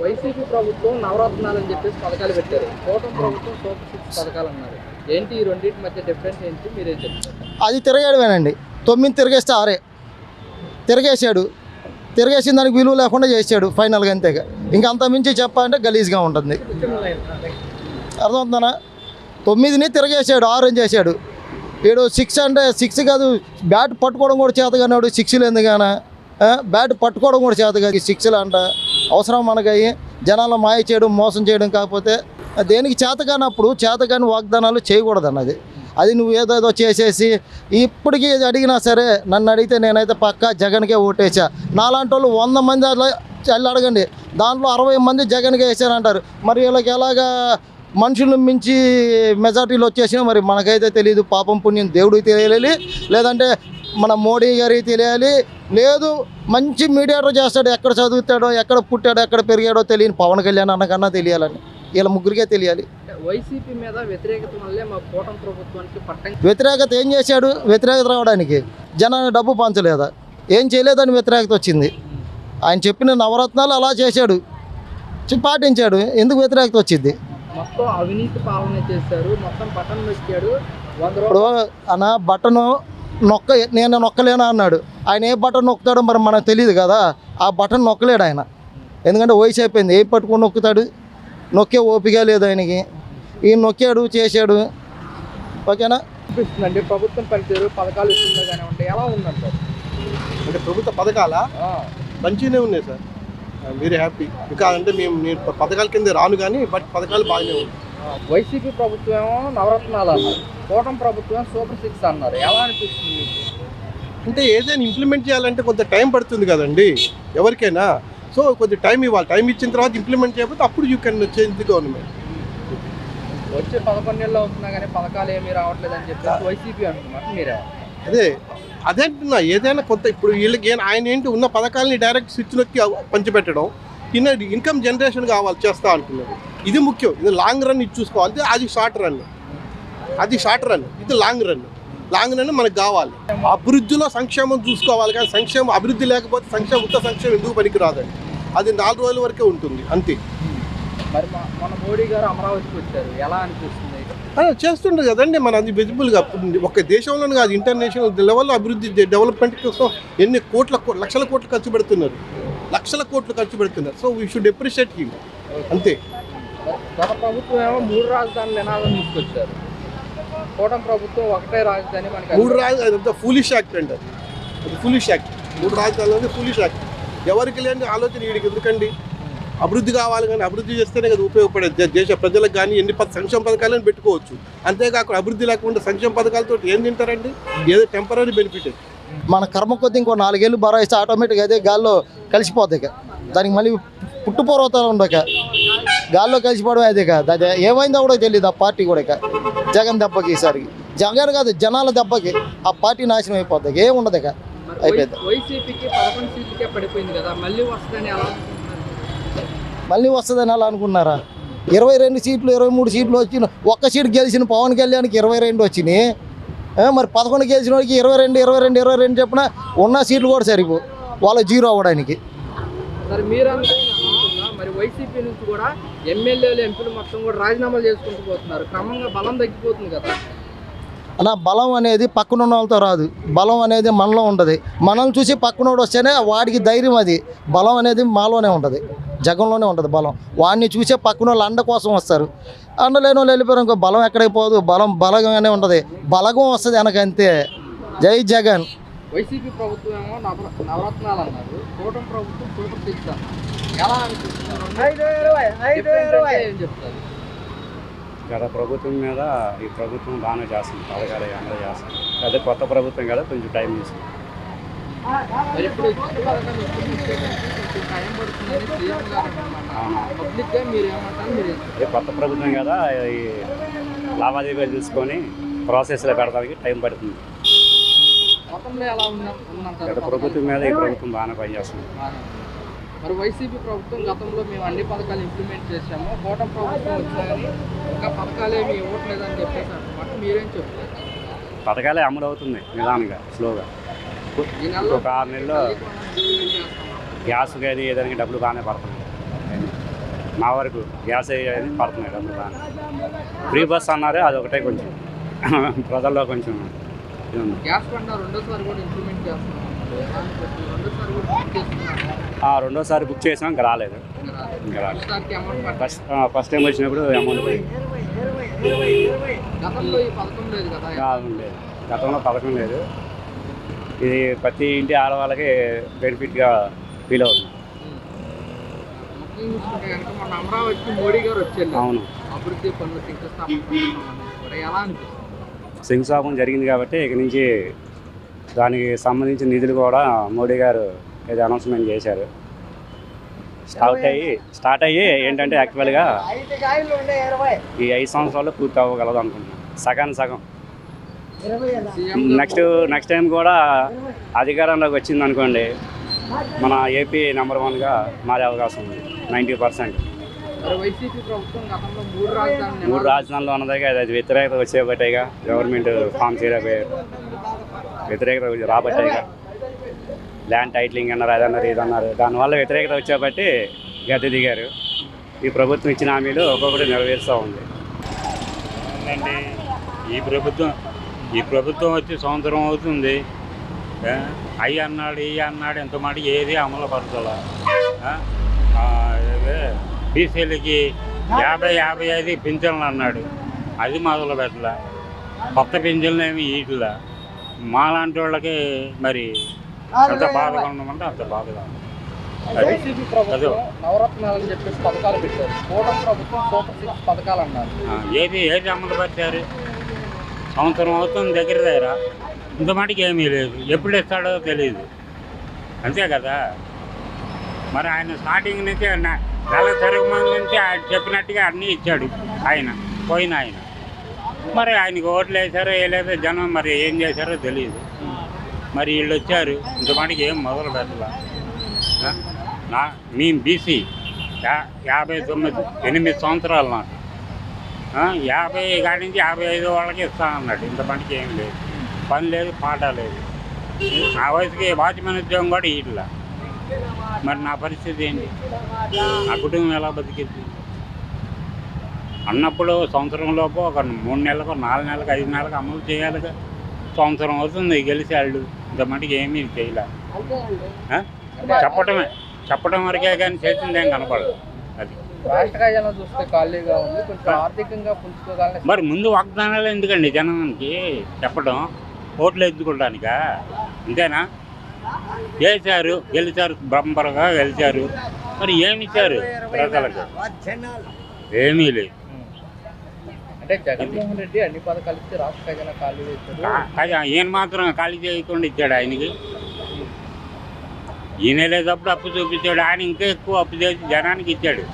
YCP ప్రభుత్వం నవరత్నాలు అని చెప్పేసి పథకాలు పెట్టారు. కూటమి ప్రభుత్వం సూపర్ సిక్స్ పథకాలు అన్నారు. ఏంటి ఈ రెండింటి మధ్య డిఫరెన్స్ ఏంటి మీరేం చెప్తారు? అది తిరగడమేనండి. 9 తిరిగేస్తే 6 తిరిగేసాడు. తిరిగేసిన దానికి విలువ లేకుండా చేసాడు ఫైనల్గా, అంతేగా. ఇంకా అంత మించి చెప్పాలంటే గలీజ్గా ఉంటుంది. అర్థమవుతుందనా? 9ని తిరిగేసాడు, 6 అని చేశాడు. 6 అంటే 6 కాదు, బ్యాట్ పట్టుకోవడం కూడా చేత కానాడు. 6లు ఎందుకనా? బ్యాట్ పట్టుకోవడం కూడా చేత కాదు. 6లు అంట అవసరం మనకి జనాలు మాయ చేయడం, మోసం చేయడం. కాకపోతే దేనికి చేత కానప్పుడు చేతకాని వాగ్దానాలు చేయకూడదు అన్నది. అది నువ్వు ఏదేదో చేసేసి ఇప్పటికీ అడిగినా సరే, నన్ను అడిగితే నేనైతే పక్కా జగన్కే ఓటేసా. నాలాంటి వాళ్ళు 100 మంది అట్లా అడగండి, దాంట్లో 60 మంది జగన్కే వేసానంటారు. మరి వీళ్ళకి ఎలాగా మనుషులను మించి మెజార్టీలు వచ్చేసినా మరి మనకైతే తెలియదు. పాపం పుణ్యం దేవుడికి తెలియాలి, లేదంటే మన మోడీ గారికి తెలియాలి. లేదు మంచి మీడియేటర్ చేస్తాడు, ఎక్కడ చదువుతాడో, ఎక్కడ పుట్టాడో, ఎక్కడ పెరిగాడో తెలియని పవన్ కళ్యాణ్ అన్నకన్నా తెలియాలని వీళ్ళ ముగ్గురికే తెలియాలి. వైసీపీ మీద వ్యతిరేకత వల్లే మా కూటమి ప్రభుత్వానికి వ్యతిరేకత ఏం చేశాడు? వ్యతిరేకత రావడానికి జనాన్ని డబ్బు పంచలేదా? ఏం చేయలేదని వ్యతిరేకత వచ్చింది. ఆయన చెప్పిన నవరత్నాలు అలా చేశాడు, పాటించాడు. ఎందుకు వ్యతిరేకత వచ్చింది? మొత్తం అవినీతి పాలన చేశారు. మొత్తం బటన్ నొక్కాడు. ఇప్పుడు అన్న బటను నేను నొక్కలేనా అన్నాడు. ఆయన ఏ బటన్ నొక్కుతాడో మరి మనకు తెలియదు కదా. ఆ బటన్ నొక్కలేడు ఆయన, ఎందుకంటే వయసు అయిపోయింది. ఏం పట్టుకొని నొక్కుతాడు? నొక్కే ఓపిక లేదు ఆయనకి. ఈయన నొక్కాడు, చేశాడు. ఓకేనా? అనిపిస్తుందండి ప్రభుత్వం పనితీరు, పథకాలు ఇస్తుందో కానీ ఉంటాయి. ఎలా ఉందంటారు? అంటే ప్రభుత్వ పథకాల మంచిగానే ఉన్నాయి సార్. Very happy. ఇంకా అంటే నేను పథకాల కింద రాను కానీ బట్ పథకాలు బాగానే ఉన్నాయి. వైసీపీ ప్రభుత్వం ఏమో నవరత్నాలు అన్నారు, కూటమి ప్రభుత్వం సూపర్ సిక్స్ అన్నారు. ఎలా అనిపిస్తుంది మీకు? అంటే ఏదైనా ఇంప్లిమెంట్ చేయాలంటే కొంత టైం పడుతుంది కదండి ఎవరికైనా. సో కొంచెం టైం ఇవ్వాలి. టైం ఇచ్చిన తర్వాత ఇంప్లిమెంట్ చేయకపోతే అప్పుడు you can change the government. వచ్చే 11 నెలలు అవుతున్నా కానీ పథకాలు ఏమీ రావట్లేదు అని చెప్పి వైసీపీ అంటున్నారు. మీరే అదే అంటున్నా. ఏదైనా కొంత ఇప్పుడు వీళ్ళకి ఆయన ఏంటి ఉన్న పథకాలని డైరెక్ట్ స్విచ్లోకి పంచిపెట్టడం, ఇన్కమ్ జనరేషన్ కావాలి చేస్తా అంటున్నారు. ఇది ముఖ్యం. ఇది లాంగ్ రన్ ఇది చూసుకోవాలి. అది షార్ట్ రన్, ఇది లాంగ్ రన్. మనకు కావాలి. అభివృద్ధిలో సంక్షేమం చూసుకోవాలి, కానీ అభివృద్ధి లేకపోతే సంక్షేమం ఎందుకు పనికి రాదండి. అది 4 రోజుల వరకే ఉంటుంది అంతే. మరి మన మోడీ గారు అమరావతికి వచ్చారు, ఎలా అనిపిస్తుంది? చేస్తుండే కదండి. మన అది విజిబుల్గా ఒక దేశంలోనే కాదు, ఇంటర్నేషనల్ లెవెల్లో అభివృద్ధి డెవలప్మెంట్ కోసం ఎన్ని లక్షల కోట్లు ఖర్చు పెడుతున్నారు. So we should appreciate him అంతే. గత ప్రభుత్వం ఏమో 3 రాజధానులు నినాదం తీసుకొచ్చారు. కూటమి ప్రభుత్వం ఒకటే రాజధాని. మనకి 3 రాజధాని ఫూలిష్ యాక్ట్ అండి. అది ఫూలిష్ యాక్ట్. 3 రాజధానులు అనేది ఫూలిష్ యాక్ట్. ఎవరికి లేని ఆలోచన వీడికి ఎందుకండి? అభివృద్ధి కావాలి, కానీ అభివృద్ధి చేస్తేనే కదా ఉపయోగపడేది దేశ ప్రజలకు. కానీ ఎన్ని సంక్షేమ పథకాలను పెట్టుకోవచ్చు, అంతేకాకుండా అభివృద్ధి లేకుండా సంక్షేమ పథకాలతో ఏం తింటారండి? ఏదో టెంపరీ బెనిఫిట్. మన కర్మ కొద్ది ఇంకో 4 ఏళ్ళు బరాయిస్తే ఆటోమేటిక్గా అదే గాల్లో కలిసిపోతాయి. దానికి మళ్ళీ పుట్టుపూర్వతాలు ఉండక గాల్లో కలిసిపోవడం అదే కాదు. అది ఏమైందో కూడా తెలియదు ఆ పార్టీ కూడా. జగన్ దెబ్బకి ఈసారికి జగన్ కాదు, జనాల దెబ్బకి ఆ పార్టీ నాశనం అయిపోద్ది. ఏముండదు అయిపోయింది. వైసీపీకి 11 సీట్లకే పడిపోయింది కదా, మళ్ళీ వస్తుందని అలా అనుకున్నారా? 22 సీట్లు 23 సీట్లు వచ్చిన, ఒక్క సీటు గెలిచిన పవన్ కళ్యాణ్కి 22 వచ్చినాయి. మరి 11 గెలిచిన వాడికి 22 చెప్పిన ఉన్న సీట్లు కూడా సరిపో వాళ్ళ 0 అవ్వడానికి. సరే మీరంతా మరి వైసీపీ నుంచి కూడా ఎమ్మెల్యేలు ఎంపీలు మొత్తం కూడా రాజీనామాలు చేసుకుంటూ పోతున్నారు. క్రమంగా బలం తగ్గిపోతుంది కదా. అలా బలం అనేది పక్కన ఉన్న వాళ్ళతో రాదు. బలం అనేది మనలో ఉంటుంది. మనల్ని చూసి పక్కనోడు వస్తేనే వాడికి ధైర్యం. అది బలం అనేది మాలోనే ఉంటుంది, జగంలోనే ఉంటుంది బలం. వాడిని చూసే పక్కన వాళ్ళు అండ కోసం వస్తారు. అండలేని వాళ్ళు వెళ్ళిపోయారు ఇంకో బలం ఎక్కడికి పోదు. బలంగానే ఉంటుంది, బలగం వస్తుంది వెనకంతే. జై జగన్. వైసీపీ ప్రభుత్వం ఏమో నవరత్నాలు అన్నారు, కూటమి ప్రభుత్వం సూపర్ సిక్స్ అన్నారు. ఎలా అనిపిస్తుంది? ఏం చెప్తారు? గత ప్రభుత్వం మీద ఈ ప్రభుత్వం బాగానే చేస్తుంది, పథకాలు అందరూ చేస్తుంది. అదే కొత్త ప్రభుత్వం కదా, కొంచెం టైం తీసుకుంది. మరి ఇప్పుడు టైం పడుతుందని సీఎం గారు పబ్లిక్గా మీరు ఏమంటారు? అదే కొత్త ప్రభుత్వం కదా, ఈ లావాదేవీలు చూసుకొని ప్రాసెస్లో పెడతానికి టైం పడుతుంది. గతంలో ఎలా ఉందంటారు? గత ప్రభుత్వం మీద ఈ ప్రభుత్వం బాగానే పనిచేస్తుంది. మరి వైసీపీ ప్రభుత్వం గతంలో మేము అన్ని పథకాలు ఇంప్లిమెంట్ చేశాము, కూటమి ప్రభుత్వం వచ్చినా కానీ ఇంకా పథకాలు ఏమి ఇవ్వట్లేదని చెప్పేసి అంటున్నారు. మీరేం చెప్తారు? పథకాలే అమలు అవుతుంది నిదానంగా, స్లోగా. ఒక 6 నెలల్లో గ్యాస్ కానీ ఏదైనా డబ్బులు బాగానే పడుతుంది. మా వరకు గ్యాస్ అనేది పడుతున్నాయి డబ్బులు బాగా. ఫ్రీ బస్ అన్నారు, అదొకటే కొంచెం ప్రజల్లో కొంచెం ఇది ఉంది. గ్యాస్ బండ రెండోసారి కూడా ఇంప్లిమెంట్ చేస్తున్నాం రెండోసారి కూడా బుక్ చేస్తున్నాం. రెండోసారి బుక్ చేసాం, ఇంకా రాలేదు. ఇంకా రాలేదు. ఒకసారికి అమౌంట్ పట్టాలి. ఫస్ట్ టైం వచ్చినప్పుడు అమౌంట్ పోయింది. గతంలో ఈ పథకం లేదు కదా. లేదు, గతంలో పథకం లేదు. ఇది ప్రతి ఇంటి ఆడవాళ్ళకి బెనిఫిట్గా ఫీల్ అవుతుంది. ముఖ్యంగా చూసుకుంటే కనుక మన అమరావతికి మోడీ గారు వచ్చారు. అవును, అభివృద్ధి పనులు శంకుస్థాపన కూడా ఎలా అనిపిస్తుంది? శంకుస్థాపన జరిగింది కాబట్టి ఇక నుంచి దానికి సంబంధించిన నిధులు కూడా మోడీ గారు ఏదో అనౌన్స్మెంట్ చేశారు. స్టార్ట్ అయ్యి ఏంటంటే యాక్చువల్గా ఈ 5 సంవత్సరాల్లో పూర్తి అవ్వగలదు అనుకుంటున్నాను. సగం నెక్స్ట్ టైం కూడా అధికారంలోకి వచ్చింది అనుకోండి, మన ఏపీ నెంబర్ 1గా మారే అవకాశం ఉంది 90%. వైసీపీ ప్రభుత్వం గతంలో 3 రాజధానులు ఉన్నదిగా అది వ్యతిరేకత వచ్చేబట్టేగా, గవర్నమెంట్ ఫామ్ చేయలేకపోయారు, వ్యతిరేకత రాబట్టేగా. ల్యాండ్ టైటిలింగ్ అన్నారు, అదన్నారు, ఇదన్నారు. దానివల్ల వ్యతిరేకత వచ్చేబట్టి గద్దె దిగారు. ఈ ప్రభుత్వం ఇచ్చిన హామీలు ఒక్కొక్కటి నెరవేరుస్తూ ఉంది. ఏంటండి ఈ ప్రభుత్వం వచ్చి సంవత్సరం అవుతుంది. అయ్యి అన్నాడు ఈ అన్నాడు ఎంత మాట ఏది అమలు పరచాల. బీసీలకి 50-55 పింఛన్లు అన్నాడు, అది మొదలు పెట్టలే. కొత్త పింఛన్లు ఏమి ఈట్లా. మాలాంటి వాళ్ళకి మరి ఎంత బాధగా ఉండమంటే అంత బాధగా ఉంది. వైసీపీ ప్రభుత్వం నవరత్నాలు అని చెప్పేసి పథకాలు పెట్టారు. కూటమి ప్రభుత్వం సూపర్ 6 పథకాలు అన్నారు. ఏది అమలు పరిచారు? సంవత్సరం అవుతుంది దగ్గర ఇంత మటుకు ఏమీ లేదు. ఎప్పుడు ఇస్తాడో తెలియదు, అంతే కదా. మరి ఆయన స్టార్టింగ్ నుంచి నెల తిరగమంది నుంచి ఆయన చెప్పినట్టుగా అన్నీ ఇచ్చాడు పోయిన ఆయన. మరి ఆయనకి ఓట్లు వేసారో వేయలేదో జనం మరి ఏం చేశారో తెలియదు. మరి వీళ్ళు వచ్చారు, ఇంత మటుకు ఏం మొదలు పెట్టాల. మేము బీసీ 8 సంవత్సరాలు నాకు 50 కాడి నుంచి 55 వాళ్ళకి ఇస్తానన్నాడు. ఇంత పనికి ఏం లేదు, పని లేదు, పాట లేదు. నా వయసుకి వాచ్మెన్ ఉద్యోగం కూడా ఇట్లా. మరి నా పరిస్థితి ఏంటి? నా కుటుంబం ఎలా బతికింది అన్నప్పుడు సంవత్సరంలోపు ఒక 3 నెలలకు 4 నెలలకు 5 నెలలకు అమలు చేయాలిగా. సంవత్సరం అవుతుంది గెలిచాళ్ళు, ఇంత మటుకు ఏమీ చేయలే. చెప్పడం వరకే కానీ చేసిందేం కనపడదు. అది రాష్ట్ర ఖజానా చూస్తే ఖాళీగా ఉంది, కొంచెం ఆర్థికంగా పుంజుకోగలని. మరి ముందు వాగ్దానాలు ఎందుకండి జనానికి చెప్పడం? ఓట్లు ఎత్తుకోవడానికా? అంతేనా? గెలిచారు బ్రహ్మపరంగా గెలిచారు. మరి ఏమి ఇచ్చారు ప్రజలకు? ఏమీ లేదు. అంటే జగన్మోహన్ రెడ్డి అన్ని పథకాలు ఇచ్చి రాష్ట్ర ఖజానా ఖాళీ చేశారు. ఈయన మాత్రం ఖాళీ చేయకుండా ఇచ్చాడు ఆయనకి. ఈయన లేదప్పుడు అప్పు చూపించాడు, ఆయన ఇంకా ఎక్కువ అప్పు చేసి జనానికి ఇచ్చాడు.